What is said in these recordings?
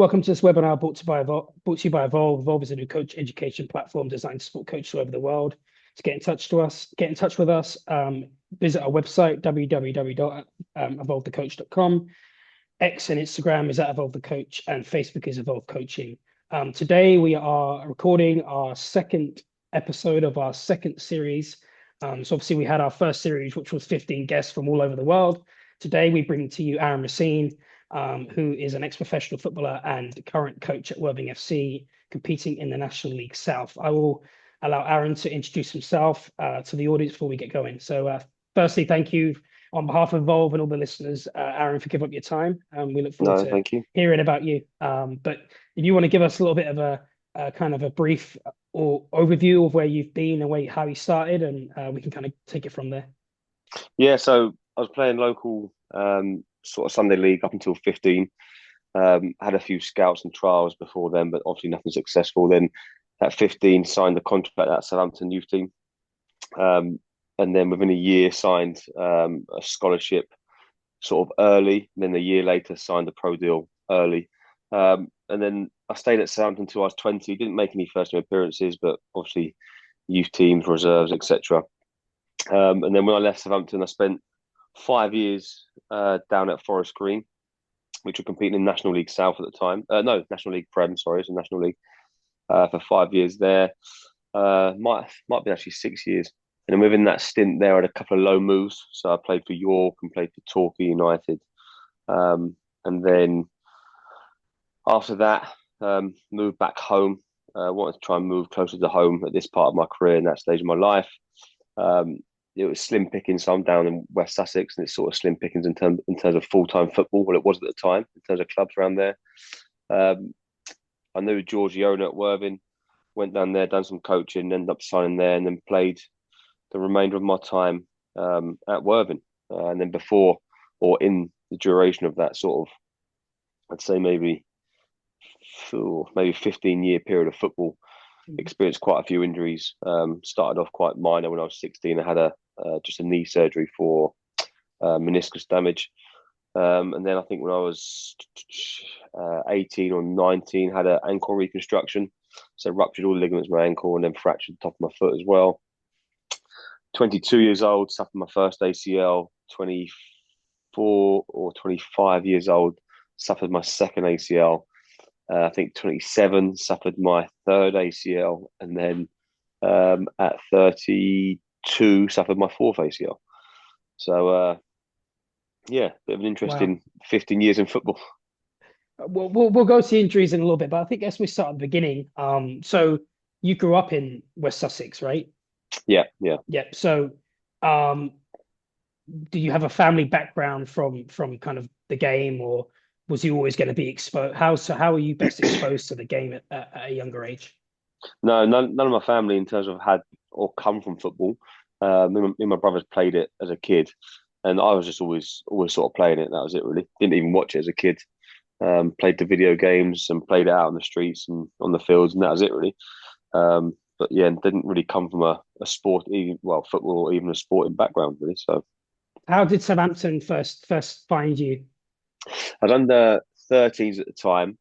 Welcome to this webinar brought to you by Evolve. Evolve is a new coach education platform designed to support coaches all over the world. To get in touch with us, visit our website, www.evolvethecoach.com. X and Instagram is at Evolve the Coach, and Facebook is Evolve Coaching. Today we are recording our second episode of our second series. So obviously we had our first series, which was 15 guests from all over the world. Today we bring to you Aarran Racine, who is an ex-professional footballer and current coach at Worthing FC, competing in the National League South. I will allow Aarran to introduce himself to the audience before we get going. So firstly, thank you on behalf of Evolve and all the listeners, Aarran, for giving up your time. We look forward No, to thank you. hearing about you. But if you want to give us a little bit of a kind of a brief or overview of where you've been and how you started, and we can kind of take it from there. Yeah, so I was playing local sort of Sunday league up until 15. Had a few scouts and trials before then, but obviously nothing successful. Then at 15, signed the contract at Southampton youth team. And then within a year, signed a scholarship sort of early. And then a year later, signed a pro deal early. And then I stayed at Southampton until I was 20. Didn't make any first team appearances, but obviously youth teams, reserves, etc. And then when I left Southampton, I spent 5 years down at Forest Green, which were competing in National League South at the time. No, National League Prem, sorry, it's a National League for 5 years there. Might be actually 6 years. And then within that stint there, I had a couple of low moves. So I played for York and played for Torquay United. And then after that, moved back home. Wanted to try and move closer to home at this part of my career and that stage of my life. It was slim pickings. So I'm down in West Sussex, and it's sort of slim pickings in terms of full-time football. Well, it was at the time in terms of clubs around there. I knew George, the owner at Worthing, went down there, done some coaching, ended up signing there, and then played the remainder of my time at Worthing. And then before or in the duration of that sort of, I'd say maybe 15-year period of football, experienced quite a few injuries. Started off quite minor when I was 16. I had just a knee surgery for meniscus damage. And then I think when I was 18 or 19, had an ankle reconstruction. So ruptured all the ligaments in my ankle and then fractured the top of my foot as well. 22 years old, suffered my first ACL. 24 or 25 years old, suffered my second ACL. I think 27, suffered my third ACL. And then at 32, suffered my fourth ACL. So, yeah, bit of an Wow. interesting 15 years in football. We'll go to injuries in a little bit, but I think as we start at the beginning. So you grew up in West Sussex, right? Yeah, yeah. Yeah. So, um, do you have a family background from kind of the game, or was you always going to be exposed? How are you best exposed to the game at a younger age? No, none of my family in terms of had or come from football. Me and my brothers played it as a kid, and I was just always sort of playing it. That was it, really. Didn't even watch it as a kid. Played the video games and played it out on the streets and on the fields, and that was it, really. But yeah, didn't really come from a sport, even well, football or even a sporting background, really. So How did Southampton first find you? I was under 13s at the time.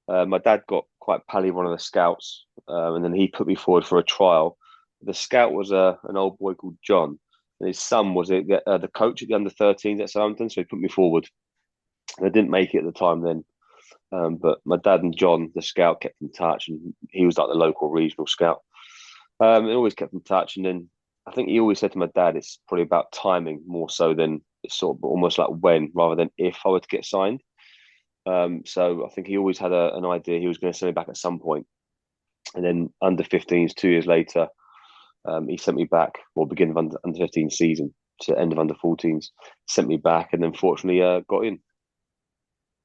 My dad got quite pally with one of the scouts, and then he put me forward for a trial. The scout was an old boy called John, and his son was the coach at the under 13s at Southampton, so he put me forward. And I didn't make it at the time then, but my dad and John, the scout, kept in touch, and he was like the local regional scout. He always kept in touch, and then I think he always said to my dad, "It's probably about timing more so than it's sort of almost like when rather than if I were to get signed." So I think he always had an idea he was going to send me back at some point. And then under 15s, 2 years later, he sent me back, or beginning of under 15 season to end of under 14s, sent me back, and then fortunately got in.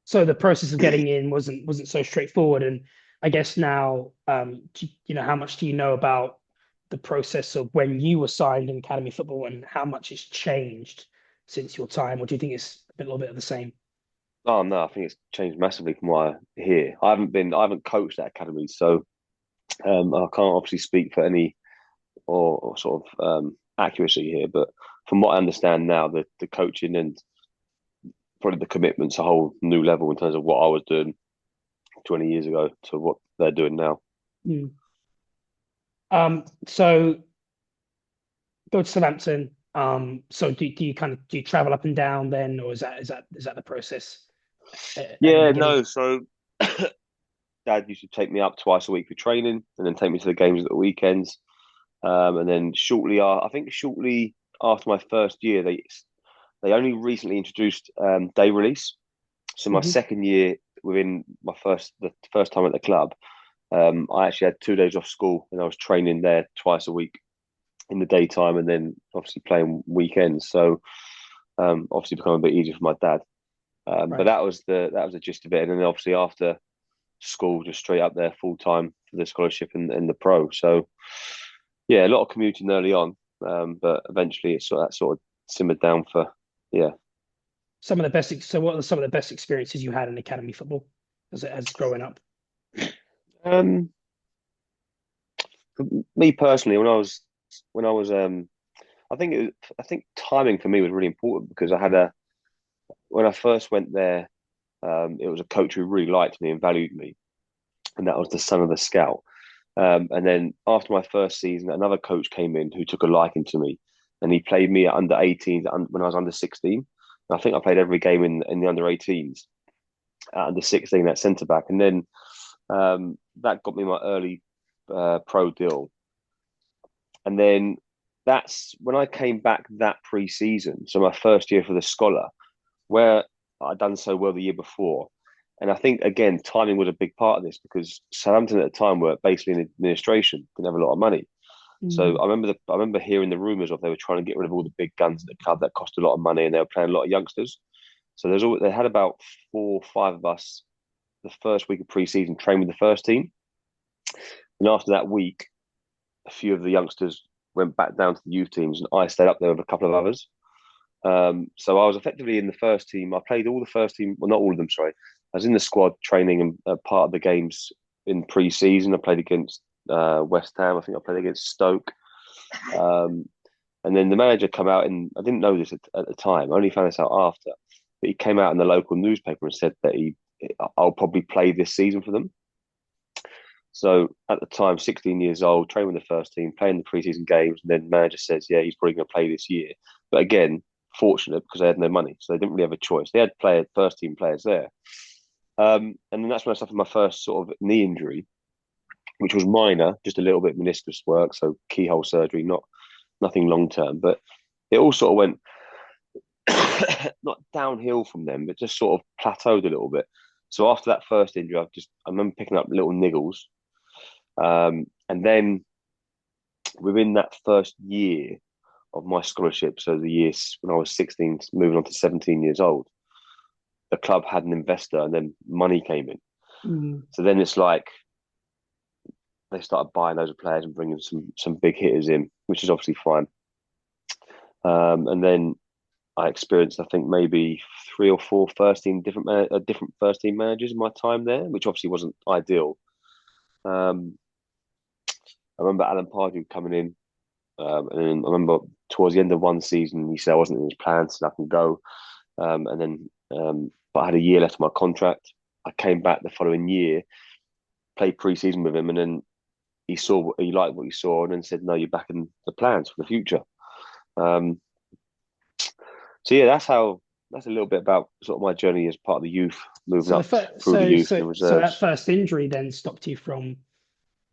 So the process of getting in wasn't so straightforward. And I guess now, how much do you know about the process of when you were signed in academy football and how much has changed since your time? Or do you think it's a little bit of the same? Oh no, I think it's changed massively from what I hear. I haven't coached at academy, so I can't obviously speak for any or sort of accuracy here. But from what I understand now, the coaching and probably the commitment's a whole new level in terms of what I was doing 20 years ago to what they're doing now. Mm. So go to Southampton. So do you kind of do you travel up and down then, or is that the process at the Yeah, beginning? no. So Dad used to take me up twice a week for training, and then take me to the games at the weekends. And then I think shortly after my first year, they only recently introduced day release. So my Hmm. second year, within the first time at the club, I actually had 2 days off school, and I was training there twice a week in the daytime, and then obviously playing weekends. So obviously become a bit easier for my dad. But Right. that was the gist of it. And then obviously after school, just straight up there full time for the scholarship and the pro. So yeah, a lot of commuting early on, but eventually that sort of simmered down for yeah. So what are some of the best experiences you had in academy football as growing up? Um, for me personally, when I was I think timing for me was really important because when I first went there, it was a coach who really liked me and valued me, and that was the son of the scout. And then after my first season, another coach came in who took a liking to me, and he played me at under 18s when I was under 16. And I think I played every game in the under 18s at under 16 at centre back, and then that got me my early pro deal. And then that's when I came back that pre-season, so my first year for the scholar, where I'd done so well the year before. And I think again, timing was a big part of this because Southampton at the time were basically in administration, didn't have a lot of money. So Mm. I remember hearing the rumours of they were trying to get rid of all the big guns at the club that cost a lot of money, and they were playing a lot of youngsters. So they had about 4 or 5 of us the first week of pre-season train with the first team, and after that week, a few of the youngsters went back down to the youth teams, and I stayed up there with a couple of others. So I was effectively in the first team. I played all the first team, well, not all of them, sorry. I was in the squad training and part of the games in pre-season. I played against West Ham. I think I played against Stoke. Um, and then the manager come out, and I didn't know this at the time. I only found this out after. But he came out in the local newspaper and said that I'll probably play this season for them. So at the time, 16 years old, training with the first team, playing the preseason games, and then manager says, yeah, he's probably going to play this year. But again, fortunate because they had no money, so they didn't really have a choice. They had first team players there. And then that's when I suffered my first sort of knee injury, which was minor, just a little bit meniscus work, so keyhole surgery, nothing long term. But it all sort of went not downhill from them, but just sort of plateaued a little bit. So after that first injury, I remember picking up little niggles. And then within that first year of my scholarship, so the years when I was 16, moving on to 17 years old, the club had an investor and then money came in. Mm. So then it's like they started buying those players and bringing some big hitters in, which is obviously fine. And then I experienced, I think, maybe 3 or 4 different first team managers in my time there, which obviously wasn't ideal. Um, I remember Alan Pardew coming in, and I remember towards the end of one season, he said I wasn't in his plans, so I can go. And then, but I had a year left of my contract. I came back the following year, played pre-season with him, and then he liked what he saw, and then said, "No, you're back in the plans for the future." Um, so yeah, that's a little bit about sort of my journey as part of the youth, moving So the up first, through the so youth and so the so that reserves. first injury then stopped you from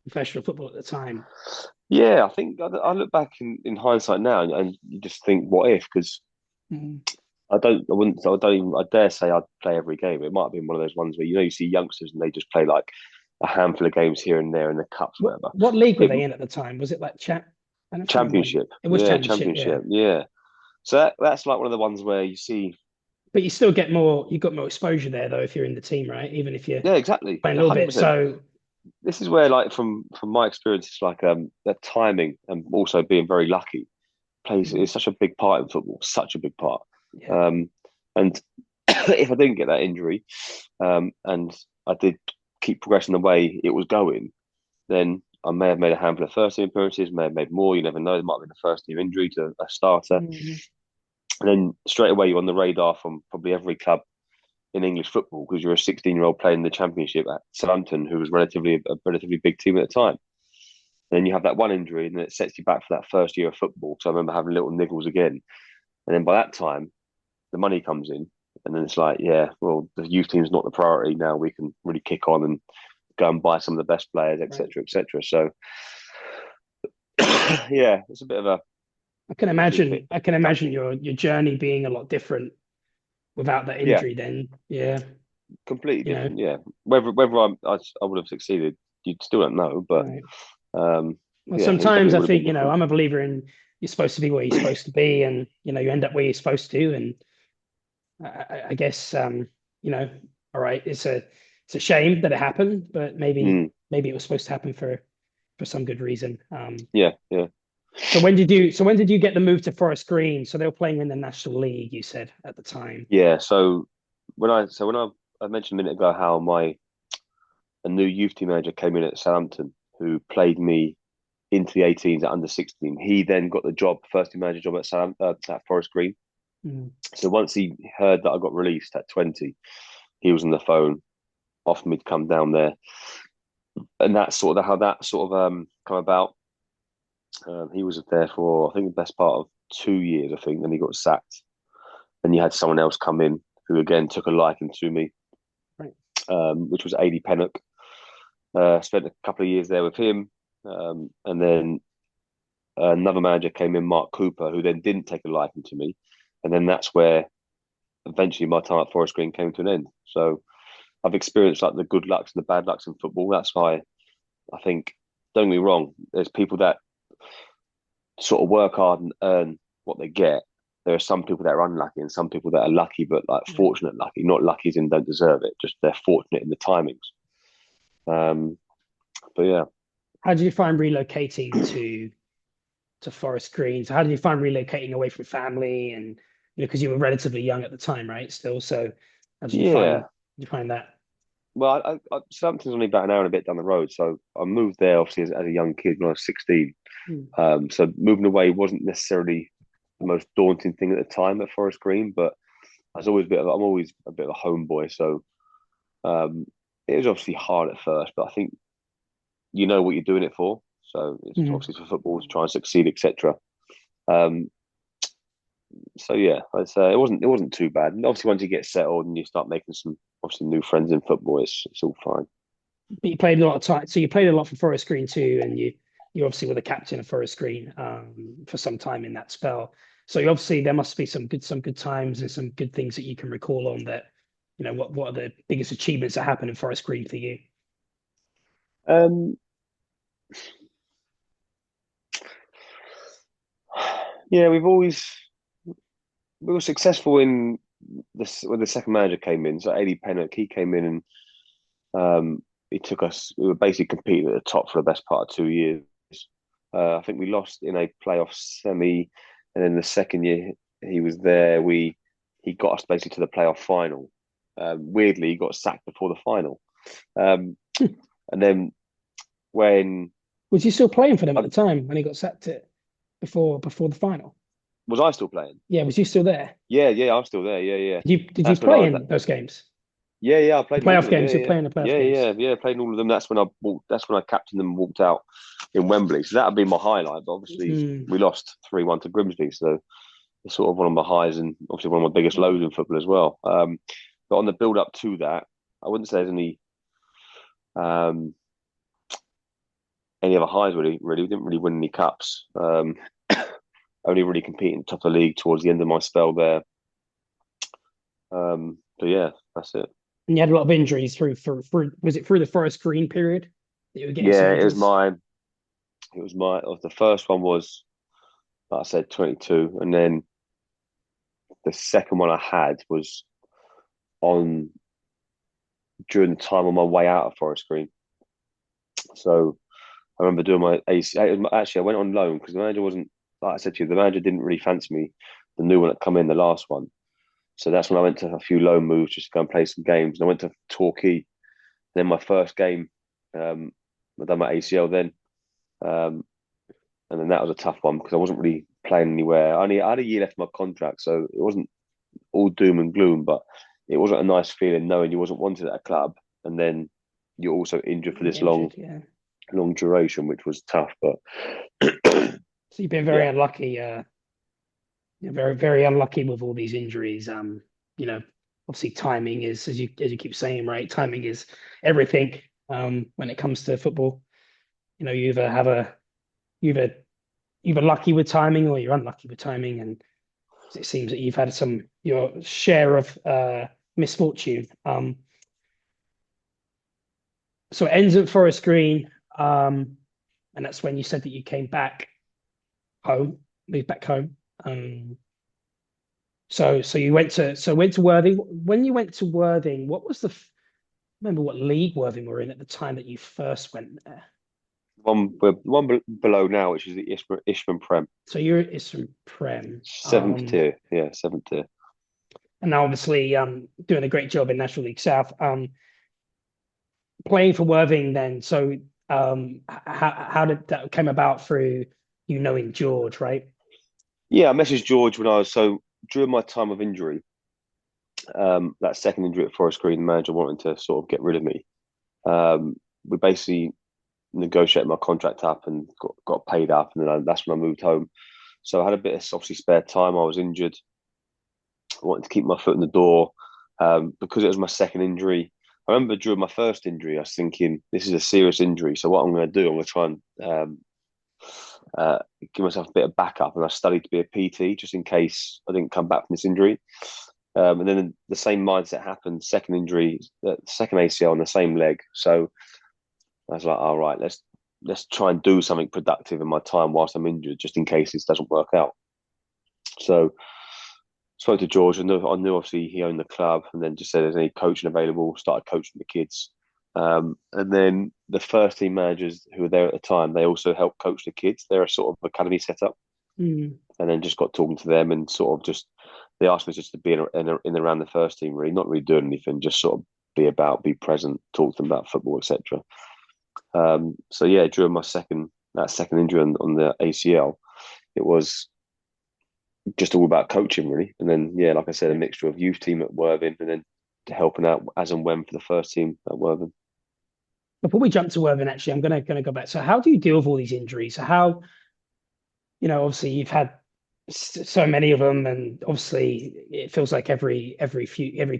professional football at the time. Yeah, I think I look back in hindsight now, and you just think, what if? Because Mm. I dare say I'd play every game. It might have been one of those ones where you see youngsters and they just play like a handful of games here and there in the cups, What whatever. what league were It they in at the time? Was it like chat? I don't remember when Championship, it was yeah, championship, yeah. championship, yeah. So that's like one of the ones where you see, But you still get more. You got more exposure there though if you're in the team, right? Even if you're yeah, exactly, playing a little bit. 100%. So This is where, like, from my experience, it's like the timing and also being very lucky plays mm, is such a big part in football, such a big part. yeah. Um, and if I didn't get that injury, and I did keep progressing the way it was going, then I may have made a handful of first team appearances, may have made more. You never know. There might have been a first team injury to a starter. Mm. And then straight away you're on the radar from probably every club in English football because you're a 16-year-old playing the Championship at Southampton, who was a relatively big team at the time. And then you have that one injury, and then it sets you back for that first year of football. So I remember having little niggles again, and then by that time, the money comes in, and then it's like, yeah, well, the youth team's not the priority now. We can really kick on and go and buy some of the best players, Right. etc., etc. So yeah, it's a bit of a obviously a bit I can imagine gutting. your journey being a lot different without that Yeah, injury. Then, yeah, completely you know, different. Yeah, whether I would have succeeded, you still don't know. But right. um, Well, yeah, it sometimes definitely I would have been think, different. I'm a believer in you're supposed to be where you're supposed to be, and you end up where you're supposed to. And I guess, all right, it's a shame that it happened, but Mm, maybe it was supposed to happen for some good reason. yeah, yeah, So when did you get the move to Forest Green? So they were playing in the National League, you said at the time. yeah. So when I mentioned a minute ago how a new youth team manager came in at Southampton who played me into the 18s at under 16. He then got the job, first team manager job at Forest Green. Mm, So once he heard that I got released at 20, he was on the phone, offered me to come down there, and that's sort of how that sort of come about. He was there for I think the best part of 2 years, I think. Then he got sacked. Then you had someone else come in who again took a liking to me, right. which was AD Pennock. Spent a couple of years there with him, and then another manager came in, Mark Cooper, who then didn't take a liking to me, and then that's where eventually my time at Forest Green came to an end. So I've experienced like the good lucks and the bad lucks in football. That's why I think, don't get me wrong, there's people that sort of work hard and earn what they get. There are some people that are unlucky and some people that are lucky, but like Right. fortunate lucky, not lucky as in don't deserve it. Just they're fortunate in the timings. Um, but yeah, How did you find relocating to Forest Green? So how did you find relocating away from family and because you were relatively young at the time, right? Still, so how yeah. did you find that? Well, Southampton's only about an hour and a bit down the road, so I moved there obviously as a young kid when I was 16. Mm, So moving away wasn't necessarily the most daunting thing at the time at Forest Green, but I'm always a bit of a homeboy, so um, it was obviously hard at first, but I think you know what you're doing it for. So it's mm. obviously for football to try and succeed, etc. Um, so yeah, I'd say it wasn't too bad. And obviously, once you get settled and you start making some obviously new friends in football, it's all fine. But you played a lot of time, so you played a lot for Forest Green too, and you obviously were the captain of Forest Green for some time in that spell. So you obviously there must be some good times and some good things that you can recall on that. What are the biggest achievements that happened in Forest Green for you? Um, yeah, we were successful in this when the second manager came in. So AD Pennock, he came in and he took us. We were basically competing at the top for the best part of 2 years. I think we lost in a playoff semi, and then the second year he was there, he got us basically to the playoff final. Weirdly, he got sacked before the final, um, and then when Was you still playing for them at I, the time when he got sacked it before the final? was I still playing? Yeah, was you still there? Yeah, yeah, I'm still there. Yeah, yeah. Did you That's when I play was. in those games? Yeah, yeah, I The played in all of playoff them. Yeah, games, you're yeah, playing the playoff yeah, games. yeah, yeah. Played in all of them. That's when I captained them and walked out in Wembley. So that would be my highlight. But obviously, Mm, we lost 3-1 to Grimsby. So it's sort of one of my highs and obviously one of my biggest lows in football as well. But on the build up to that, I wouldn't say there's um, any other highs really. Really, we didn't really win any cups. Only really competing top of the league towards the end of my spell there. But yeah, that's it. and you had a lot of injuries through was it through the Forest Green period that you were getting some Yeah, injuries? the first one was like I said 22, and then the second one I had was on during the time on my way out of Forest Green. So I remember doing my AC. Actually, I went on loan because the manager wasn't, like I said to you, the manager didn't really fancy me. The new one that come in, the last one. So that's when I went to a few loan moves just to go and play some games. And I went to Torquay. Then my first game, I done my ACL then. Um, and then that was a tough one because I wasn't really playing anywhere. I had a year left of my contract, so it wasn't all doom and gloom. But it wasn't a nice feeling knowing you wasn't wanted at a club, and then you're also injured for this long Injured, yeah. long duration, which was tough. But So you've been very yeah, unlucky. You're very, very unlucky with all these injuries. You know, obviously timing is, as you keep saying, right? Timing is everything. When it comes to football, you know, you either lucky with timing or you're unlucky with timing, and it seems that you've had your share of misfortune. So it ends at Forest Green, and that's when you said that you came back home, moved back home. So you went to Worthing. When you went to Worthing, what was remember what league Worthing were in at the time that you first went there? below now, which is the Ishman Prem, So you're at Issam Prem, seventh tier. Yeah, seventh tier. and now obviously doing a great job in National League South. Playing for Worthing then. So how did that came about through you knowing George, right? Yeah, I messaged George when I was so during my time of injury, that second injury at Forest Green, the manager wanted to sort of get rid of me. We basically negotiated my contract up and got paid up, and then that's when I moved home. So I had a bit of obviously spare time. I was injured. I wanted to keep my foot in the door because it was my second injury. I remember during my first injury, I was thinking, this is a serious injury. So what I'm going to do, I'm going to try and give myself a bit of backup. And I studied to be a PT just in case I didn't come back from this injury. And then the same mindset happened. Second injury, second ACL on the same leg. So I was like, all right, let's try and do something productive in my time whilst I'm injured, just in case this doesn't work out. So spoke to George. I knew obviously he owned the club, and then just said there's any coaching available. Started coaching the kids, and then the first team managers who were there at the time, they also helped coach the kids. They're a sort of academy setup, Mm. and then just got talking to them and sort of just they asked me just to be in around the first team, really, not really doing anything, just sort of be present, talk to them about football, etc. So yeah, during that second injury on the ACL, it was just all about coaching really. And then yeah, like I said, a Yeah. mixture of youth team at Worthing and then helping out as and when for the first team at Worthing. Before we jump to Worthing, actually, I'm gonna go back. So how do you deal with all these injuries? So how, you know, obviously you've had so many of them, and obviously it feels like every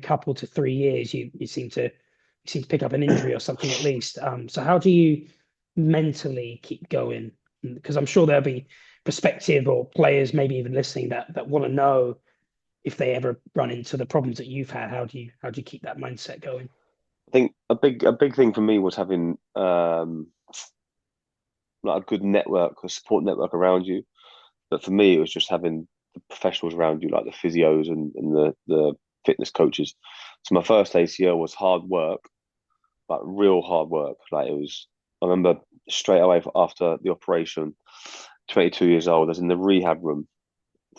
couple to 3 years you seem to pick up an injury or something at least. So how do you mentally keep going? Because I'm sure there'll be prospective or players maybe even listening that want to know if they ever run into the problems that you've had. How do you keep that mindset going? I think a big thing for me was having like a good network, a support network around you. But for me, it was just having the professionals around you, like the physios and the fitness coaches. So my first ACL was hard work, like real hard work. Like it was, I remember straight away after the operation, 22 years old, I was in the rehab room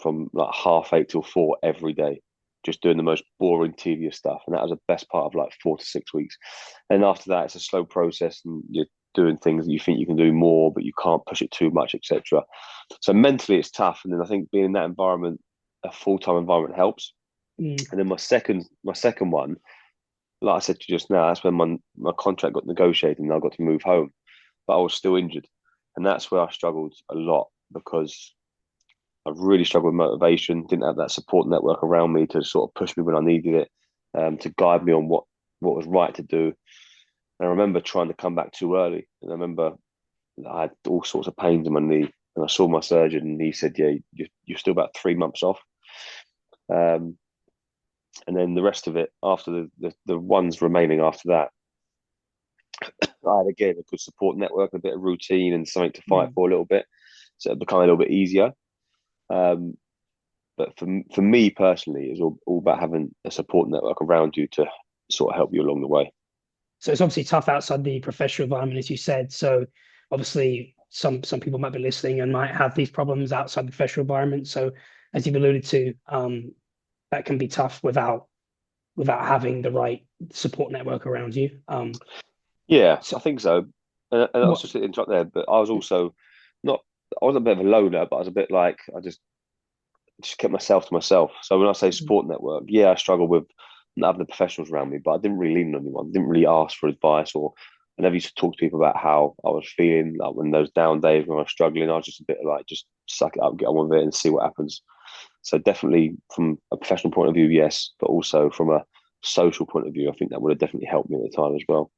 from like 8:30 till 4 every day, just doing the most boring, tedious stuff. And that was the best part of like 4 to 6 weeks. And after that, it's a slow process and you're doing things that you think you can do more, but you can't push it too much, etc. So mentally it's tough. And then I think being in that environment, a full-time environment helps. Mm. And then my second one, like I said to you just now, that's when my contract got negotiated and I got to move home. But I was still injured. And that's where I struggled a lot because I really struggled with motivation. Didn't have that support network around me to sort of push me when I needed it, to guide me on what was right to do. And I remember trying to come back too early. And I remember I had all sorts of pains in my knee. And I saw my surgeon, and he said, "Yeah, you're still about 3 months off." Um, and then the rest of it, after the ones remaining after that, I had again a good support network, a bit of routine, and something to fight Mm. for a little bit. So it became a little bit easier. Um, But for me personally, it's all about having a support network around you to sort of help you along the way. So it's obviously tough outside the professional environment, as you said. So obviously, some people might be listening and might have these problems outside the professional environment. So as you've alluded to, that can be tough without having the right support network around you. Yeah, So I think so. And I was what? just to interrupt there, but I was also not. I was a bit of a loner, but I was a bit like I just kept myself to myself. So when I say support network, yeah, I struggle with having the professionals around me, but I didn't really lean on anyone. Didn't really ask for advice, or I never used to talk to people about how I was feeling. Like when those down days when I was struggling, I was just a bit like just suck it up, get on with it, and see what happens. So definitely from a professional point of view, yes, but also from a social point of view, I think that would have definitely helped me at the time as well.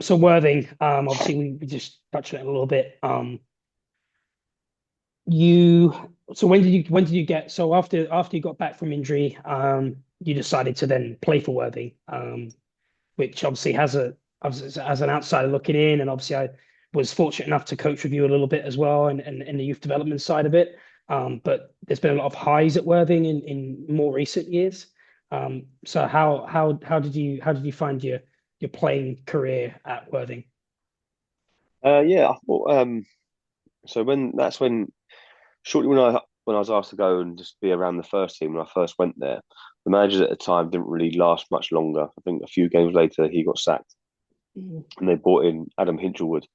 So Worthing, obviously we just touched on it a little bit. You so when did you get so after you got back from injury, you decided to then play for Worthing, which obviously as an outsider looking in, and obviously I was fortunate enough to coach with you a little bit as well, and the youth development side of it. But there's been a lot of highs at Worthing in more recent years. So how did you find your playing career at Worthing? Yeah, I thought so when shortly when I was asked to go and just be around the first team when I first went there, the managers at the time didn't really last much longer. I think a few games later he got sacked, Mhm. and they brought in Adam Hinchelwood.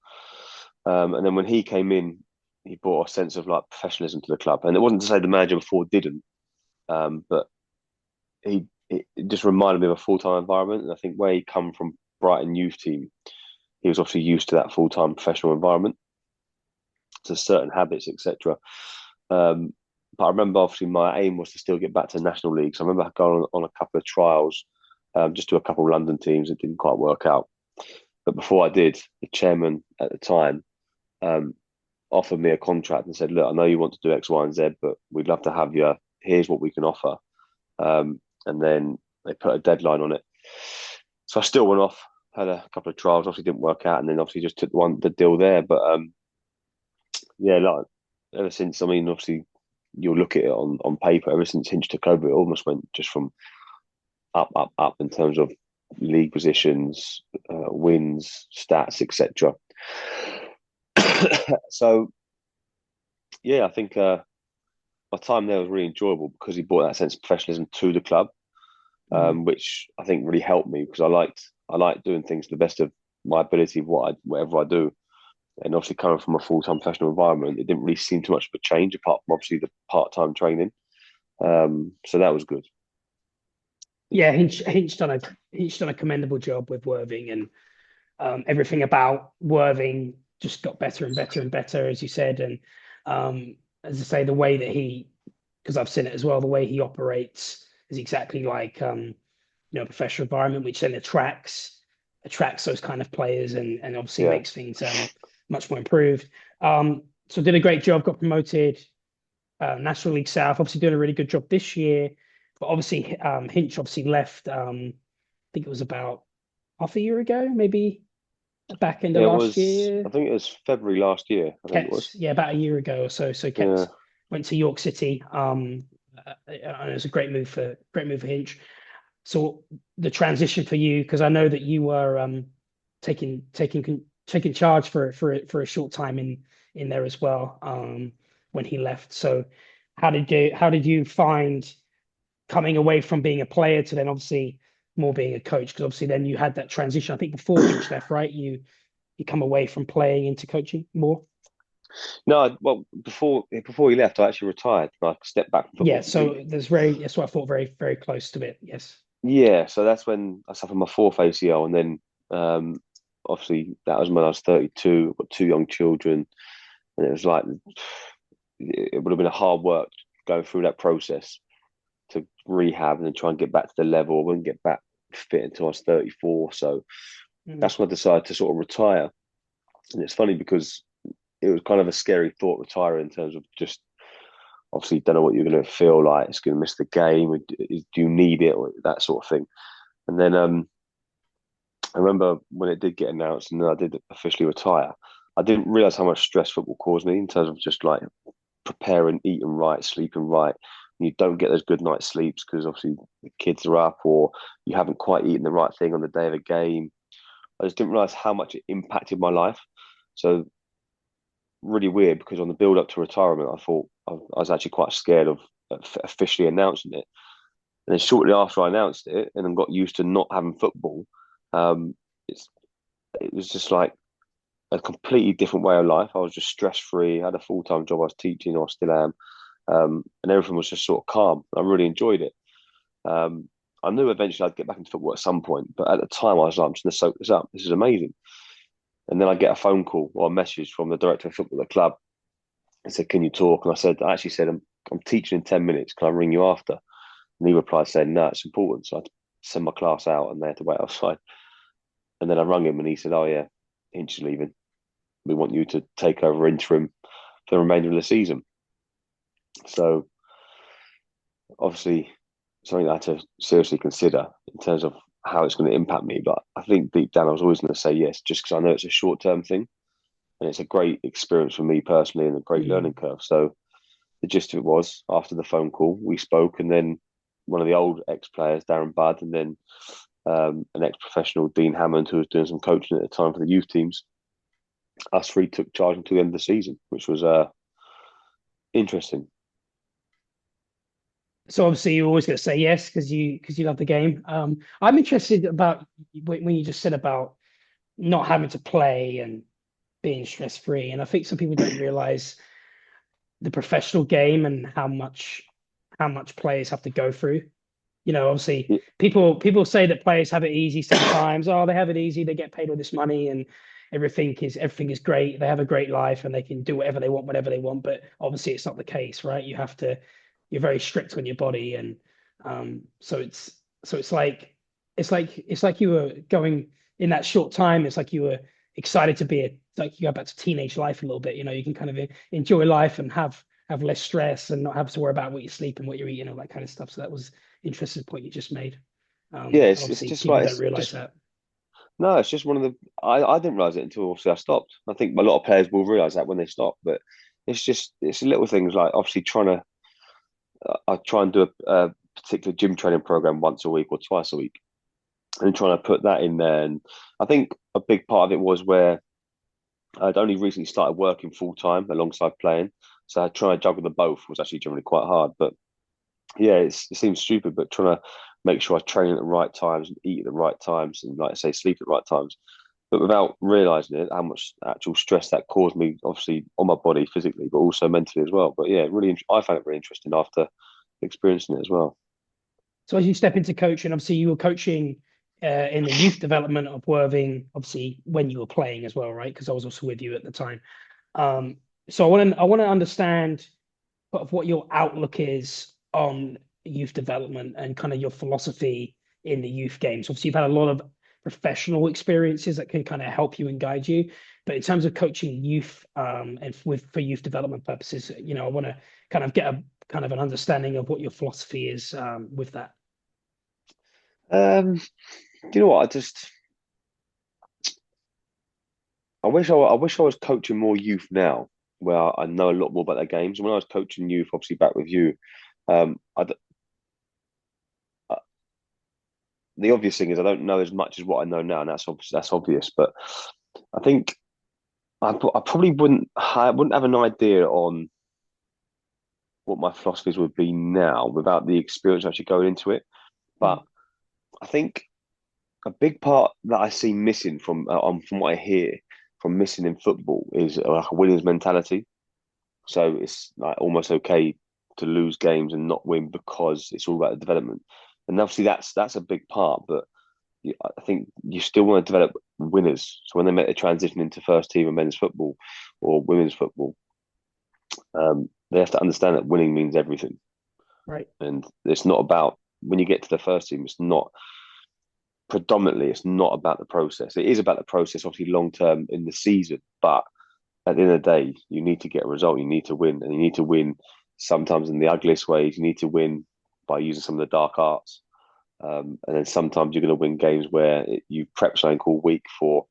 And then when he came in, he brought a sense of like professionalism to the club. And it wasn't to say the manager before didn't, but it just reminded me of a full time environment. And I think where he come from Brighton youth team, he was obviously used to that full time professional environment, to certain habits, etc. Um, but I remember obviously my aim was to still get back to the National League. So I remember going on a couple of trials, just to a couple of London teams. It didn't quite work out. But before I did, the chairman at the time um, offered me a contract and said, "Look, I know you want to do X, Y, and Z, but we'd love to have you. Here's what we can offer." And then they put a deadline on it. So I still went off, had a couple of trials. Obviously, didn't work out, and then obviously just took the deal there. But yeah, like ever since, I mean, obviously you'll look at it on paper. Ever since Hinch took over, it almost went just from up, up, up in terms of league positions, wins, stats, etc. So yeah, I think my time there was really enjoyable because he brought that sense of professionalism to the club, Mhm. which I think really helped me because I liked doing things to the best of my ability, whatever I do. And obviously, coming from a full time professional environment, it didn't really seem too much of a change apart from obviously the part time training. So that was good. Yeah, Hinch done a commendable job with Worthing, and everything about Worthing just got better and better and better, as you said. And as I say, the way that because I've seen it as well, the way he operates is exactly like professional environment, which then attracts those kind of players, and obviously Yeah, makes things much more improved. So did a great job, got promoted, National League South, obviously doing a really good job this year. But obviously, Hinch obviously left. I think it was about half a year ago, maybe back end of yeah. It last was. year. I think it was February last year. I think it was. Kets, yeah, about a year ago or so. So Yeah, Kets went to York City. And it was a great move for Hinch. So the transition for you, because I know that you were taking charge for a short time in there as well, when he left. So how did you find coming away from being a player to then obviously more being a coach? Because obviously then you had that transition. I think before Hinch left, right? You come away from playing into coaching more. no. Well, before he left, I actually retired. I stepped back from football Yeah. So completely. that's what I thought, very, very close to it. Yes. Yeah, so that's when I suffered my fourth ACL, and then obviously that was when I was 32. Got two young children, and it was like it would have been a hard work going through that process to rehab and then try and get back to the level. I wouldn't get back fit until I was 34. So Mm. that's when I decided to sort of retire. And it's funny because it was kind of a scary thought retiring in terms of just obviously don't know what you're going to feel like. It's going to miss the game. Do you need it or that sort of thing? And then I remember when it did get announced and then I did officially retire. I didn't realize how much stress football caused me in terms of just like preparing, eating right, sleeping right. You don't get those good night sleeps because obviously the kids are up or you haven't quite eaten the right thing on the day of a game. I just didn't realize how much it impacted my life. So really weird because on the build up to retirement, I thought I was actually quite scared of officially announcing it. And then shortly after I announced it and then got used to not having football, um, it's it was just like a completely different way of life. I was just stress free. I had a full time job. I was teaching, or still am, and everything was just sort of calm. I really enjoyed it. I knew eventually I'd get back into football at some point, but at the time I was like, I'm just going to soak this up. This is amazing. And then I get a phone call or a message from the director of football at the club and said, "Can you talk?" And I actually said, I'm teaching in 10 minutes. Can I ring you after?" And he replied saying, "No, it's important." So I had to send my class out and they had to wait outside. And then I rang him and he said, "Oh, yeah, Hinch is leaving. We want you to take over interim for the remainder of the season." So obviously something I had to seriously consider in terms of how it's going to impact me. But I think deep down I was always going to say yes, just because I know it's a short-term thing and it's a great experience for me personally and a great Mm. learning curve. So the gist of it was after the phone call, we spoke, and then one of the old ex-players, Darren Budd, and then an ex-professional, Dean Hammond, who was doing some coaching at the time for the youth teams. Us three took charge until the end of the season, which was interesting. So obviously you're always going to say yes because you love the game. I'm interested about when you just said about not having to play and being stress free, and I think some people don't realize the professional game and how much players have to go through. Obviously people say that players have it easy sometimes. Oh, they have it easy. They get paid all this money and everything is great. They have a great life and they can do whatever they want, whenever they want. But obviously, it's not the case, right? You're very strict on your body, and so it's like you were going in that short time. It's like you were excited to it's like you go back to teenage life a little bit. You can kind of enjoy life and have less stress and not have to worry about what you sleep and what you're eating, all that kind of stuff. So that was interesting point you just made. Yeah, And it's obviously just people like don't it's realize just that. no, it's just one of the. I didn't realize it until obviously I stopped. I think a lot of players will realize that when they stop, but it's little things like obviously trying to. I try and do a particular gym training program once a week or twice a week, and trying to put that in there. And I think a big part of it was where I'd only recently started working full time alongside playing, so I try to juggle the both was actually generally quite hard. But yeah, it seems stupid, but trying to make sure I train at the right times and eat at the right times, and like I say, sleep at the right times, but without realizing it, how much actual stress that caused me, obviously on my body physically, but also mentally as well. But yeah, really, I found it really interesting after experiencing it as well. So as you step into coaching, obviously you were coaching in the youth development of Worthing, obviously when you were playing as well, right? Because I was also with you at the time. Um, so I want to understand of what your outlook is on youth development and kind of your philosophy in the youth games. Obviously, you've had a lot of professional experiences that can kind of help you and guide you. But in terms of coaching youth and for youth development purposes, I want to kind of get a kind of an understanding of what your philosophy is with that. Do you know what? I wish I was coaching more youth now, where I know a lot more about their games. When I was coaching youth, obviously back with you, um, I d the obvious thing is I don't know as much as what I know now, and that's obvious. But I think I probably I wouldn't have an idea on what my philosophies would be now without the experience actually going into it. Mm. But I think a big part that I see missing from what I hear from missing in football is like a winner's mentality. So it's like almost okay to lose games and not win because it's all about the development. And obviously that's a big part, but I think you still want to develop winners. So when they make the transition into first team of men's football or women's football, they have to understand that winning means everything. Right. And it's not about when you get to the first team, it's not about the process. It is about the process, obviously, long term in the season. But at the end of the day, you need to get a result. You need to win. And you need to win sometimes in the ugliest ways. You need to win by using some of the dark arts. And then sometimes you're going to win games where you prep something all week for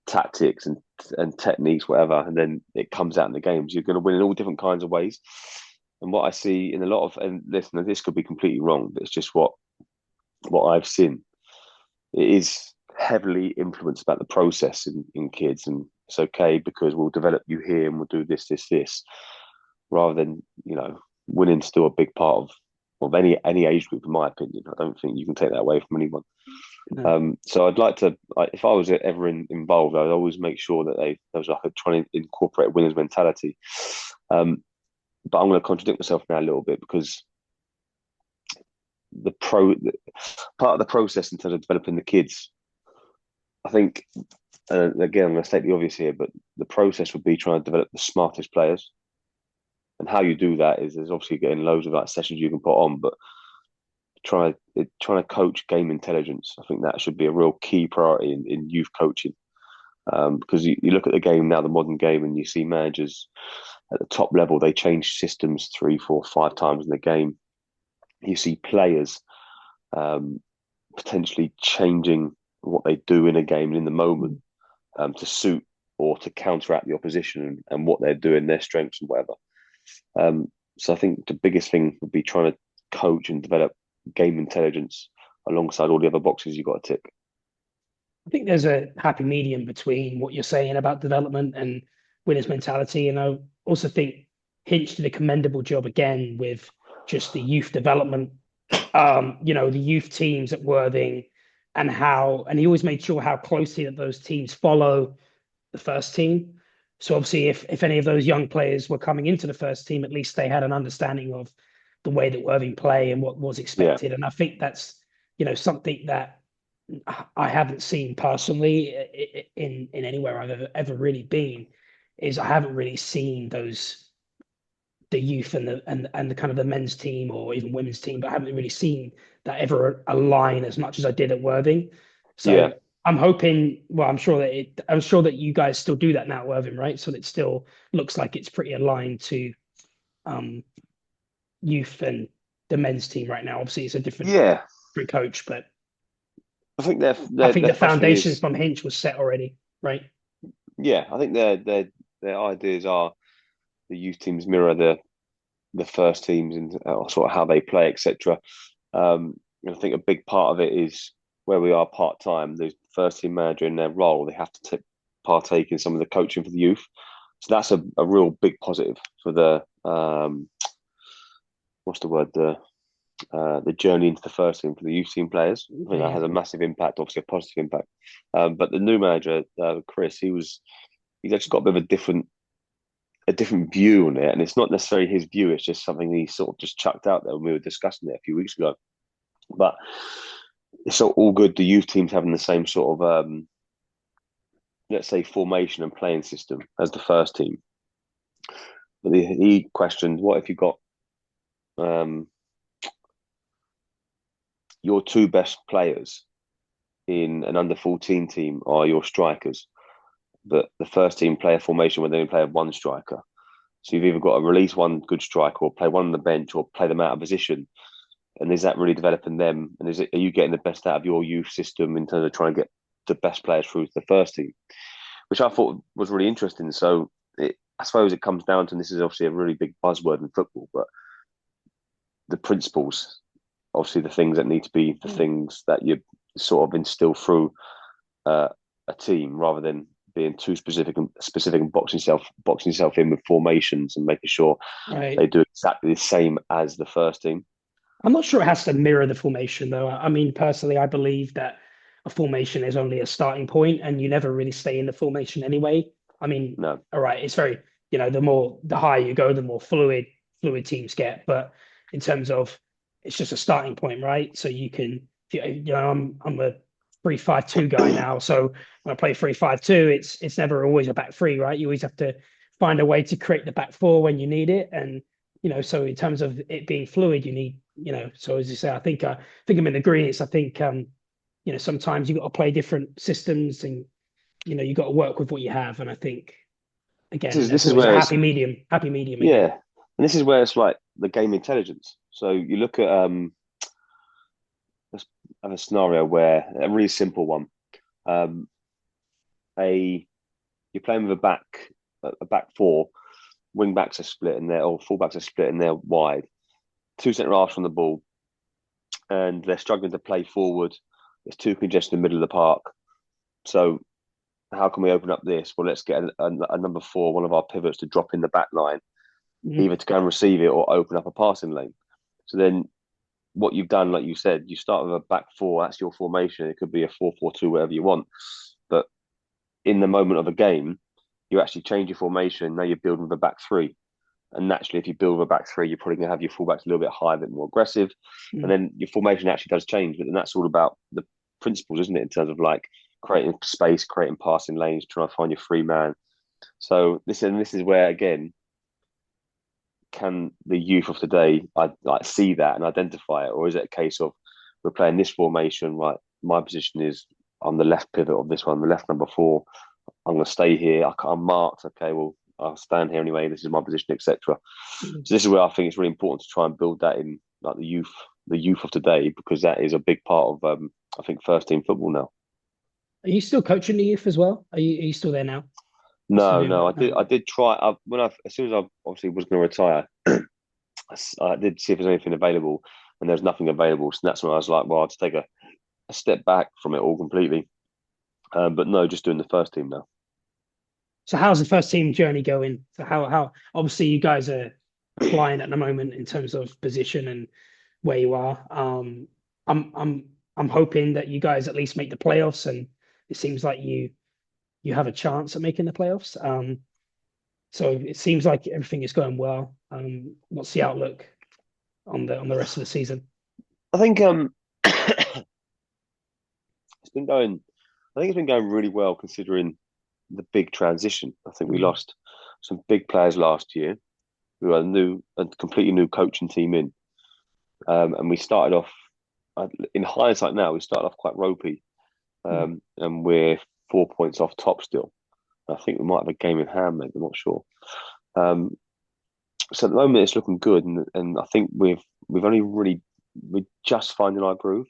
tactics and techniques, whatever, and then it comes out in the games. You're going to win in all different kinds of ways. And what I see in a lot of, and listen, this could be completely wrong, but it's just what I've seen. It is heavily influenced about the process in kids, and it's okay because we'll develop you here and we'll do this, rather than winning's still a big part of any age group, in my opinion. I don't think you can take that away from anyone. No. So I'd like to, if I was ever involved, I'd always make sure that there was like a trying to incorporate winners mentality. But I'm going to contradict myself now a little bit because the pro part of the process in terms of developing the kids. I think, again, I'm going to state the obvious here, but the process would be trying to develop the smartest players. And how you do that is there's obviously getting loads of like sessions you can put on, but trying to coach game intelligence. I think that should be a real key priority in youth coaching. Because you look at the game now, the modern game, and you see managers at the top level, they change systems 3, 4, 5 times in the game. You see players potentially changing what they do in a game in the moment to suit or to counteract the opposition and what they're doing, their strengths and whatever. So I think the biggest thing would be trying to coach and develop game intelligence alongside all the other boxes you've got to tick. I think there's a happy medium between what you're saying about development and winners mentality. And I also think Hinch did a commendable job again with just the youth development, the youth teams at Worthing and he always made sure how closely that those teams follow the first team. So obviously if any of those young players were coming into the first team, at least they had an understanding of the way that Worthing play and what was expected. Yeah. And I think that's, something that I haven't seen personally in anywhere I've ever really been. Is I haven't really seen the youth and the kind of the men's team or even women's team, but I haven't really seen that ever align as much as I did at Worthing. So I'm hoping. Well, I'm sure that you guys still do that now at Worthing, right? So it still looks like it's pretty aligned to youth and the men's team right now. Obviously, it's a different coach, but I think I think the foundations from Hinch was set already, right? Yeah, I think their ideas are the youth teams mirror the first teams and sort of how they play, etc. And I think a big part of it is where we are part time. The first team manager in their role, they have to partake in some of the coaching for the youth. So that's a real big positive for the what's the word the journey into the first team for the youth team players. I think that has a massive impact, obviously a positive impact. But the new manager, Chris, he's actually got a bit of a different view on it, and it's not necessarily his view. It's just something he sort of just chucked out there when we were discussing it a few weeks ago. But it's all good. The youth teams having the same sort of let's say formation and playing system as the first team. But he questioned, what if you got your two best players in an under 14 team are your strikers, but the first team play a formation where they only play one striker. So you've either got to release one good striker or play one on the bench or play them out of position. And is that really developing them? And are you getting the best out of your youth system in terms of trying to get the best players through to the first team? Which I thought was really interesting. So I suppose it comes down to, and this is obviously a really big buzzword in football, but the principles, obviously the things that need to be the things that you sort of instill through a team, rather than being too specific and boxing yourself in with formations and making sure they do exactly the same as the first team. I'm not sure it has to mirror the formation, though. I mean, personally, I believe that a formation is only a starting point, and you never really stay in the formation anyway. I mean, no. All right, it's very, the higher you go, the more fluid teams get. But in terms of, it's just a starting point, right? So you can, I'm a 3-5-2 guy now. So when I play 3-5-2, it's never always a back three, right? You always have to find a way to create the back four when you need it. And, so in terms of it being fluid, you need, so as you say, I think I'm in agreement. I think, sometimes you've got to play different systems and, you've got to work with what you have. And I think, again, this is where a happy medium. Again. Yeah. And this is where it's like the game intelligence. So you look at, let's have a scenario where a really simple one. You're playing with a back four, wing backs are split in there, or full backs are split in there wide. Two centre halves from the ball, and they're struggling to play forward. There's too congested in the middle of the park. So how can we open up this? Well, let's get a number 4, one of our pivots, to drop in the back line, either to go and receive it or open up a passing lane. So then what you've done, like you said, you start with a back 4, that's your formation. It could be a 4-4-2, whatever you want. But in the moment of a game, you actually change your formation. Now you're building with a back 3. And naturally, if you build a back three, you're probably going to have your fullbacks a little bit higher, a bit more aggressive. And Mm. then your formation actually does change. But then that's all about the principles, isn't it? In terms of like creating space, creating passing lanes, trying to find your free man. So this is where again, can the youth of today I like see that and identify it, or is it a case of we're playing this formation? Right, my position is on the left pivot of this one, the left number four. I'm going to stay here. I'm marked. Okay, well, I'll stand here anyway. This is my position, etc. Mm. So this is where I think it's really important to try and build that in, like the youth of today, because that is a big part of I think first team football now. Are you still coaching the youth as well? Are you still there now? You still No, doing no, that? I No. did try. As soon as I obviously was going to retire, I did see if there's anything available, and there's nothing available. So that's when I was like, well, I'll just take a step back from it all completely. But no, just doing the first team now. So how's the first team journey going? So how obviously you guys are flying at the moment in terms of position and where you are. I'm hoping that you guys at least make the playoffs, and it seems like you have a chance at making the playoffs. So it seems like everything is going well. What's the outlook on the rest of the season? I think it's been going. I think it's been going really well considering the big transition. I think we Mm, lost some big players last year. We were a completely new coaching team in, and we started off. In hindsight, now we started off quite ropey, mm, and we're 4 points off top still. I think we might have a game in hand, maybe. I'm not sure. Um, so at the moment, it's looking good, and I think we've only really we're just finding our groove.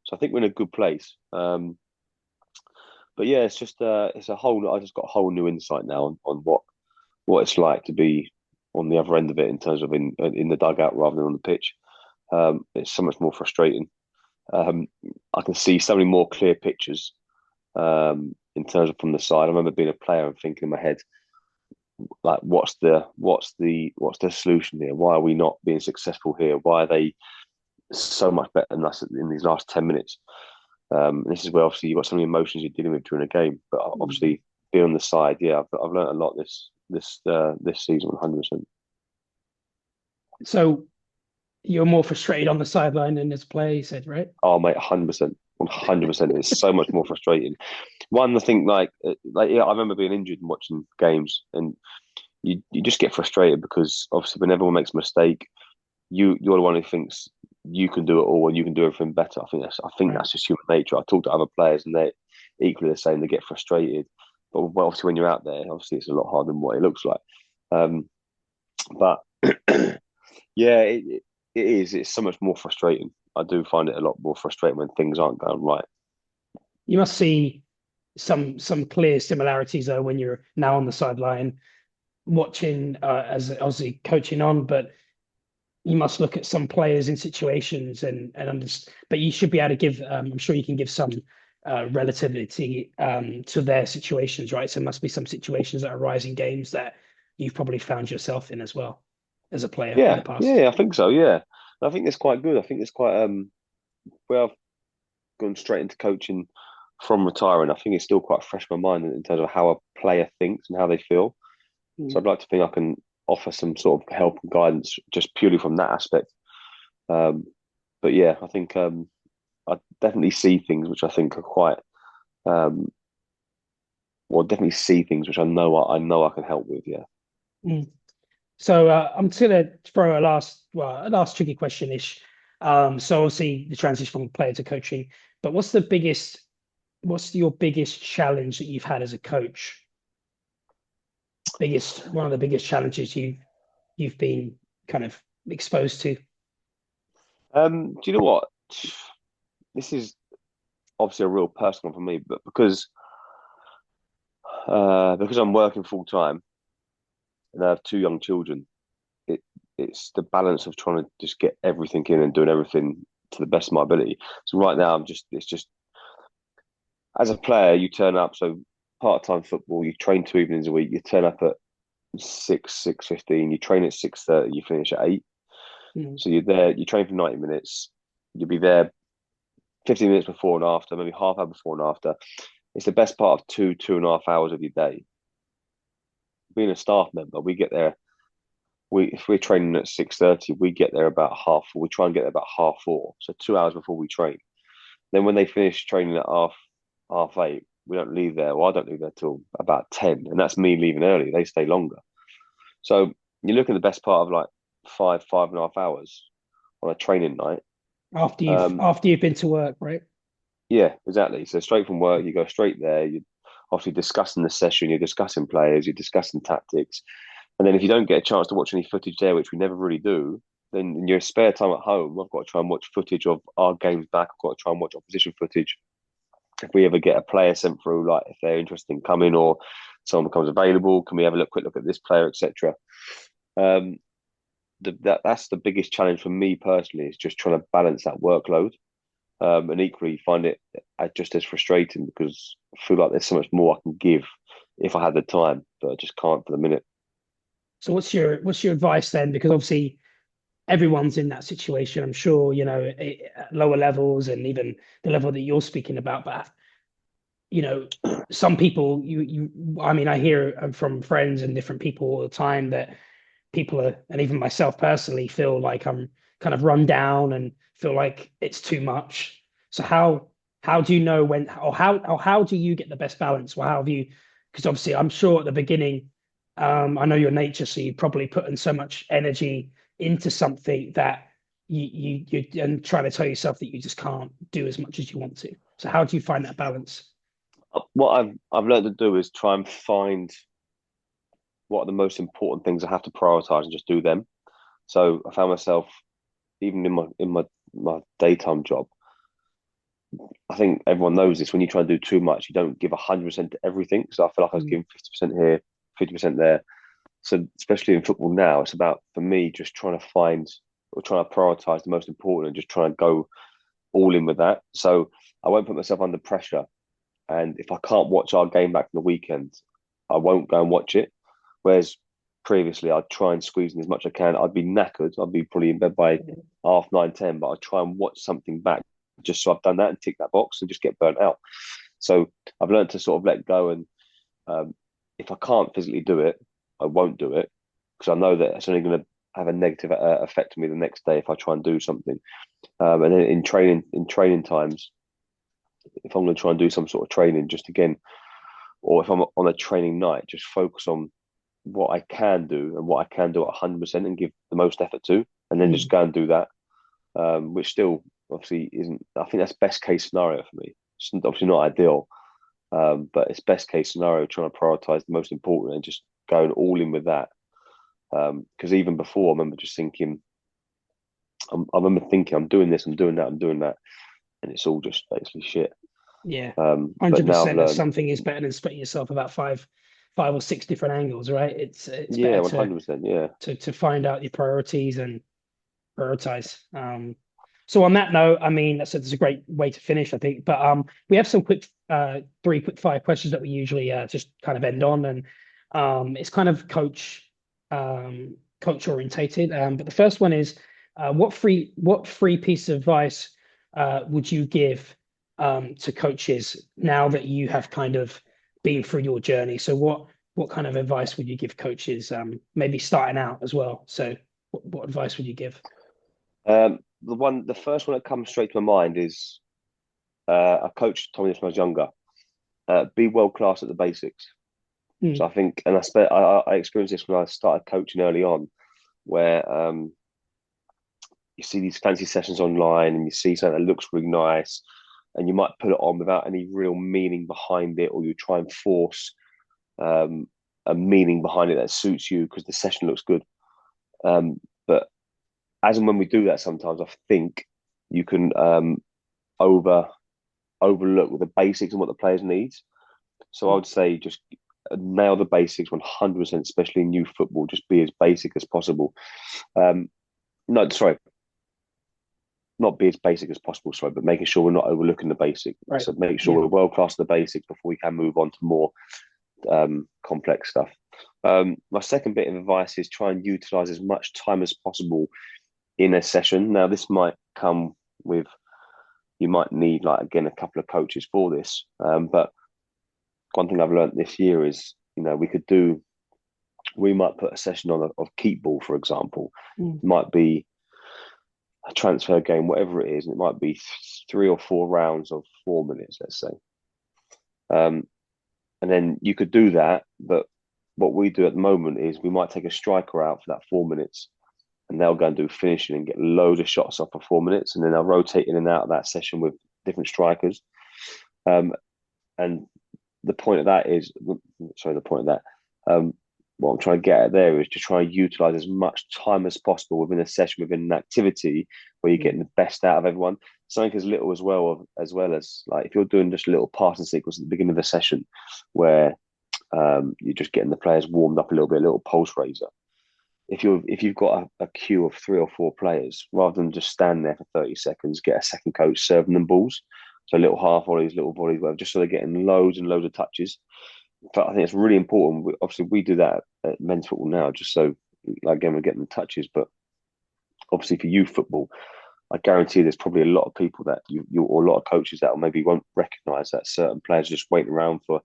So I think we're in a good place. But yeah, it's just it's a whole. I just got a whole new insight now on what it's like to be on the other end of it in terms of in the dugout rather than on the pitch. It's so much more frustrating. Um, I can see so many more clear pictures in terms of from the side. I remember being a player and thinking in my head, like, what's the solution here? Why are we not being successful here? Why are they so much better than us in these last 10 minutes? This is where obviously you've got so many emotions you're dealing with during a game. But mm. obviously being on the side, yeah, I've learned a lot this season, 100%. So you're more frustrated on the sideline than as a player, you said, right? Oh mate, 100%, 100%. It's so much more frustrating. One, I think like yeah, I remember being injured and watching games, and you just get frustrated because obviously when everyone makes a mistake, you're the one who thinks you can do it all and you can do everything better. I think that's Right. just human nature. I talk to other players and they're equally the same. They get frustrated, but obviously when you're out there, obviously it's a lot harder than what it looks like. Um, but yeah, it is. It's so much more frustrating. I do find it a lot more frustrating when things aren't going right. You must see some clear similarities though when you're now on the sideline watching as obviously coaching on, but you must look at some players in situations and understand, but you should be able to give I'm sure you can give some relativity to their situations, right? So there must be some situations that arise in games that you've probably found yourself in as well as a player in the Yeah, past. yeah, I think so. Yeah, I think it's quite good. I think it's quite where I've gone straight into coaching from retiring. I think it's still quite fresh in my mind in terms of how a player thinks and how they feel. So Mm. I'd like to think I can offer some sort of help and guidance just purely from that aspect. Um, but yeah, I think I definitely see things which I think are quite, um, well, definitely see things which I know I can help with. Yeah. Mm. So I'm just gonna throw a last tricky question ish. So obviously the transition from player to coaching, but what's your biggest challenge that you've had as a coach? One of the biggest challenges you've been kind of exposed to. Do you know what? This is obviously a real personal one for me, but because I'm working full time and I have two young children, it it's the balance of trying to just get everything in and doing everything to the best of my ability. So right now it's just as a player you turn up. So part-time football, you train 2 evenings a week. You turn up at 6:15. You train at 6:30. You finish at 8. Mm. So you're there. You train for 90 minutes. You'll be there 15 minutes before and after, maybe half hour before and after. It's the best part of 2.5 hours of your day. Being a staff member, we get there. we if we're training at 6:30, we get there about half 4. We try and get there about half 4, so 2 hours before we train. Then when they finish training at half 8, we don't leave there. Well, I don't leave there till about 10, and that's me leaving early. They stay longer. So you look at the best part of like 5.5 hours on a training night. Um, after you've been to work, right? yeah, exactly. So straight from work, you go straight there. You're obviously discussing the session, you're discussing players, you're discussing tactics. And then if you don't get a chance to watch any footage there, which we never really do, then in your spare time at home, I've got to try and watch footage of our games back. I've got to try and watch opposition footage. If we ever get a player sent through, like if they're interested in coming or someone becomes available, can we have a quick look at this player, etc. Um, that's the biggest challenge for me personally, is just trying to balance that workload. And equally find it just as frustrating, because I feel like there's so much more I can give if I had the time, but I just can't for the minute. So what's your advice then? Because obviously everyone's in that situation. I'm sure at lower levels and even the level that you're speaking about. But some people I mean, I hear from friends and different people all the time that people are, and even myself personally, feel like I'm kind of run down and feel like it's too much. So how do you know when, or how do you get the best balance? Or how have you? Because obviously, I'm sure at the beginning, I know your nature, so you probably put in so much energy into something that you and trying to tell yourself that you just can't do as much as you want to. So how do you find that balance? What I've learned to do is try and find what are the most important things I have to prioritize and just do them. So I found myself, even in my daytime job, I think everyone knows this. When you try and do too much, you don't give 100% to everything. So I feel like I was Mm. giving 50% here, 50% there. So especially in football now, it's about, for me, just trying to find or trying to prioritize the most important and just trying to go all in with that. So I won't put myself under pressure. And if I can't watch our game back from the weekend, I won't go and watch it. Whereas previously, I'd try and squeeze in as much as I can. I'd be knackered. I'd be probably in bed by 9:30, but I'd try and watch something back just so I've done that and tick that box and just get burnt out. So I've learned to sort of let go. And if I can't physically do it, I won't do it, because I know that it's only going to have a negative effect on me the next day if I try and do something. And then in training times, if I'm going to try and do some sort of training, just again, or if I'm on a training night, just focus on what I can do and what I can do at 100% and give the most effort to, and then just Mm. go and do that. Which still obviously isn't. I think that's best case scenario for me. It's obviously not ideal, but it's best case scenario, trying to prioritize the most important and just going all in with that. Because even before, I remember just thinking, I remember thinking, I'm doing this, I'm doing that, I'm doing that, and it's all just basically shit. Yeah, But now I've 100%. That learned, something is better than splitting yourself about five or six different angles, right? It's yeah, better 100%, yeah. to find out your priorities and prioritize. So on that note, I mean, that's a great way to finish, I think. But we have some three quick fire questions that we usually just kind of end on, and it's kind of coach orientated. But the first one is, what free piece of advice would you give to coaches now that you have kind of been through your journey? So what kind of advice would you give coaches, maybe starting out as well? So what advice would you give? The first one that comes straight to my mind is a coach told me this when I was younger. Be world class at the basics. So Mm. I think, and I experienced this when I started coaching early on, where you see these fancy sessions online and you see something that looks really nice, and you might put it on without any real meaning behind it, or you try and force um, a meaning behind it that suits you because the session looks good. But as and when we do that, sometimes I think you can over overlook with the basics and what the players need. So I would say just nail the basics 100%, especially in youth football. Just be as basic as possible. Um, no, sorry, not be as basic as possible. Sorry, but making sure we're not overlooking the basic. Right. So make sure Yeah. we're world class at the basics before we can move on to more complex stuff. My second bit of advice is try and utilize as much time as possible in a session. Now, this might come with, you might need, like, again, a couple of coaches for this. But one thing I've learned this year is, we could do we might put a session on of keep ball, for example. Mm. It might be a transfer game, whatever it is, and it might be 3 or 4 rounds of 4 minutes, let's say. Um, and then you could do that, but what we do at the moment is we might take a striker out for that 4 minutes, and they'll go and do finishing and get loads of shots off for 4 minutes, and then they'll rotate in and out of that session with different strikers. And the point of that is, sorry, the point of that, what I'm trying to get at there is to try and utilize as much time as possible within a session, within an activity where you're getting the best out of everyone. Something as little as well as like if you're doing just a little passing sequence at the beginning of the session where you're just getting the players warmed up a little bit, a little pulse raiser. If you've got a queue of 3 or 4 players, rather than just stand there for 30 seconds, get a second coach serving them balls. So little half volleys, little volleys, whatever, just so they're getting loads and loads of touches. But I think it's really important. Obviously, we do that at men's football now, just so again we're getting the touches. But obviously, for youth football, I guarantee there's probably a lot of people that you or a lot of coaches that maybe won't recognise that certain players just waiting around for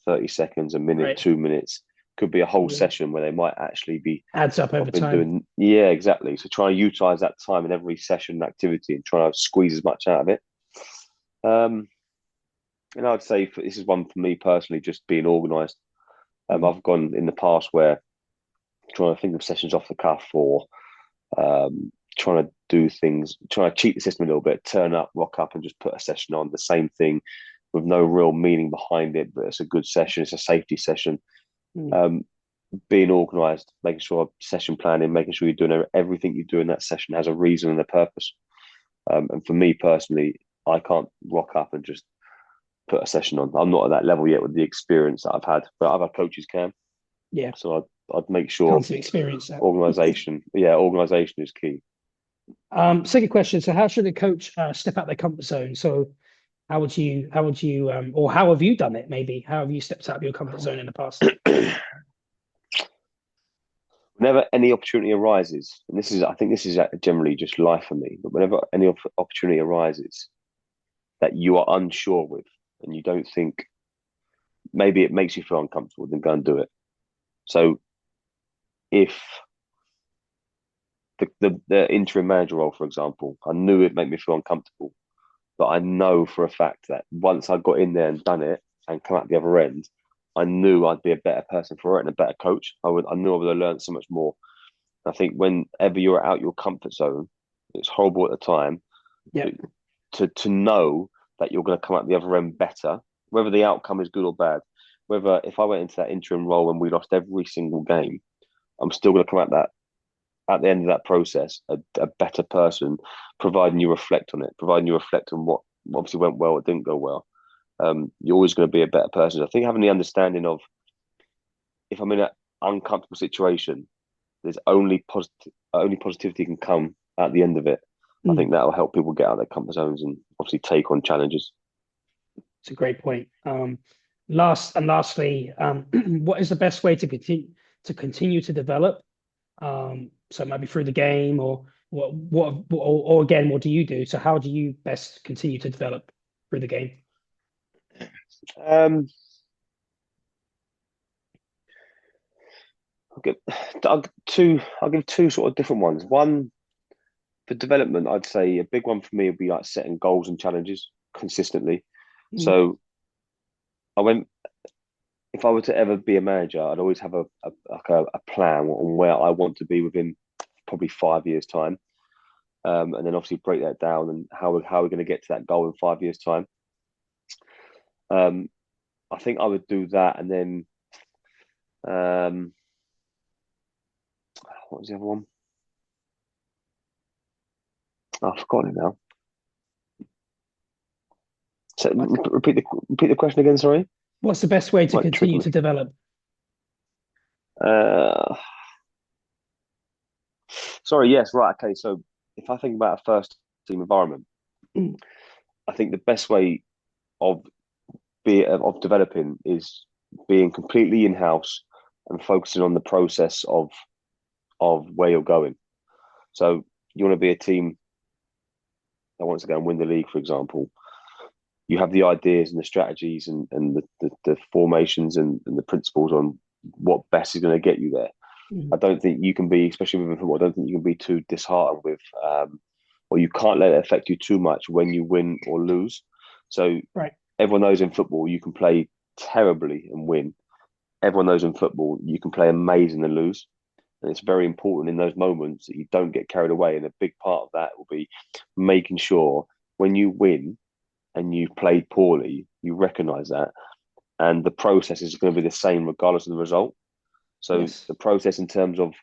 30 seconds, a minute, Right. 2 minutes. Could be a whole session where they might actually be Adds up over time. doing. Yeah, exactly. So try and utilise that time in every session and activity and try to squeeze as much out of it. And I'd say this is one for me personally, just being organised. I've gone in the past where trying to think of sessions off the cuff or trying to do things, trying to cheat the system a little bit, turn up, rock up and just put a session on, the same thing with no real meaning behind it, but it's a good session, it's a safety session. Being organised, making sure session planning, making sure you're doing everything you do in that session has a reason and a purpose. And for me personally, I can't rock up and just put a session on. I'm not at that level yet with the experience that I've had, but other coaches can. Yeah. So I'd make sure Constant experience that. organisation. Yeah, organisation is key. Second question. So how should a coach step out their comfort zone? So how would you, or how have you done it? Maybe how have you stepped out of your comfort zone in the past? Whenever any opportunity arises, and I think this is generally just life for me, but whenever any opportunity arises that you are unsure with, and you don't think maybe it makes you feel uncomfortable, then go and do it. So if the interim manager role, for example, I knew it made me feel uncomfortable, but I know for a fact that once I got in there and done it and come out the other end, I knew I'd be a better person for it and a better coach. I knew I would have learned so much more. I think whenever you're out your comfort zone, it's horrible at the time. Yeah. To know that you're going to come out the other end better, whether the outcome is good or bad. Whether if I went into that interim role and we lost every single game, I'm still going to come out that at the end of that process a better person, providing you reflect on it, providing you reflect on what obviously went well, it didn't go well. You're always going to be a better person. I think having the understanding of if I'm in an uncomfortable situation, there's only positivity can come at the end of it. I think that'll help people get out of their comfort zones and obviously take on challenges. It's a great point. Lastly, what is the best way to continue to develop? So maybe through the game, or or again, what do you do? So how do you best continue to develop through the game? I'll give two sort of different ones. One for development, I'd say a big one for me would be like setting goals and challenges consistently. So if I were to ever be a manager, I'd always have a plan on where I want to be within probably 5 years' time. And then obviously break that down and how we're going to get to that goal in 5 years' time. I think I would do that, and then what was the other one? I've forgotten it now. So repeat the question again. Sorry. What's the best way to continue to develop? Sorry. Yes. Right. Okay. So if I think about a first team environment, I think the best way of developing is being completely in house and focusing on the process of where you're going. So you want to be a team that wants to go and win the league, for example. You have the ideas and the strategies and the formations and the principles on what best is going to get you there. I Mhm. don't think you can be, especially with football, I don't think you can be too disheartened with, or you can't let it affect you too much when you win or lose. So Right. everyone knows in football you can play terribly and win. Everyone knows in football you can play amazing and lose. And it's very important in those moments that you don't get carried away. And a big part of that will be making sure when you win and you've played poorly, you recognize that. And the process is going to be the same regardless of the result. So Yes. the process in terms of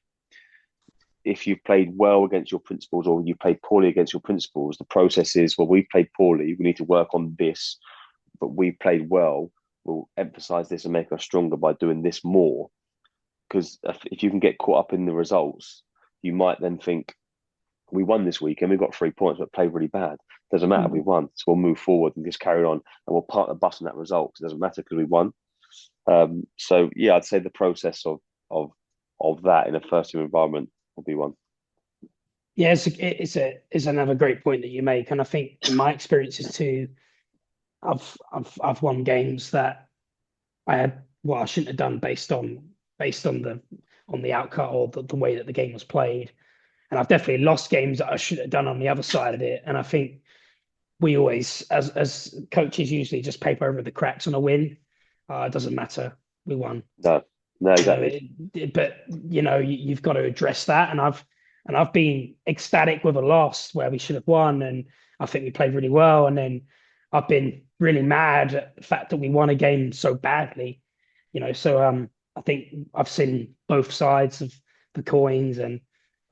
if you've played well against your principles or you played poorly against your principles, the process is, well, we played poorly. We need to work on this, but we played well. We'll emphasize this and make us stronger by doing this more. Because if you can get caught up in the results, you might then think, we won this weekend, we got 3 points, but played really bad. Doesn't matter, we Mhm. won. So we'll move forward and just carry on and we'll park the bus on that result because it doesn't matter because we won. So yeah, I'd say the process of that in a first team environment will be one. Yeah, it's another great point that you make, and I think in my experiences too, I've won games that I had what I shouldn't have done based on the outcome or the way that the game was played, and I've definitely lost games that I should have done on the other side of it. And I think we always, as coaches, usually just paper over the cracks on a win. It doesn't matter, we won. No, no, You know, exactly. but you've got to address that. And I've been ecstatic with a loss where we should have won, and I think we played really well. And then I've been really mad at the fact that we won a game so badly. So I think I've seen both sides of the coins, and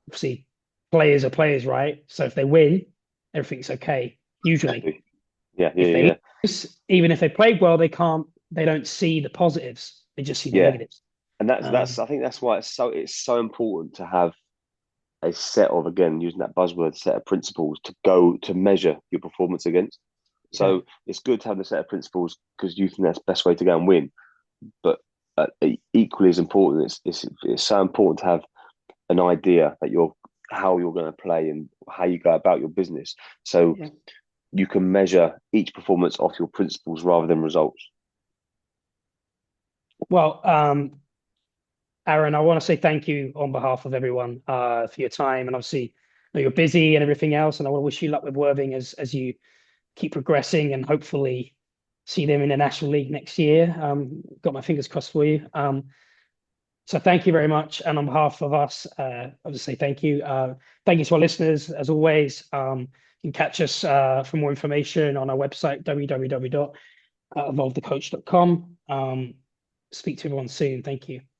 obviously players are players, right? So if they win, everything's okay. Usually, Exactly. Yeah, yeah, if they yeah, lose, even if they played well, they don't see the positives. They just see the yeah. negatives. And that's Um, I think that's why it's so important to have a set of, again, using that buzzword, set of principles to go to measure your performance against. yeah. So it's good to have the set of principles because you think that's the best way to go and win. But equally as important, it's so important to have an idea that you're how you're going to play and how you go about your business. So Yeah. you can measure each performance off your principles rather than results. Well, Aaron, I want to say thank you on behalf of everyone for your time. And obviously, I know you're busy and everything else. And I want to wish you luck with Worthing as you keep progressing and hopefully see them in the National League next year. Got my fingers crossed for you. So thank you very much. And on behalf of us, I'll just say thank you. Thank you to our listeners, as always. You can catch us for more information on our website, www.evolvethecoach.com. Speak to everyone soon. Thank you.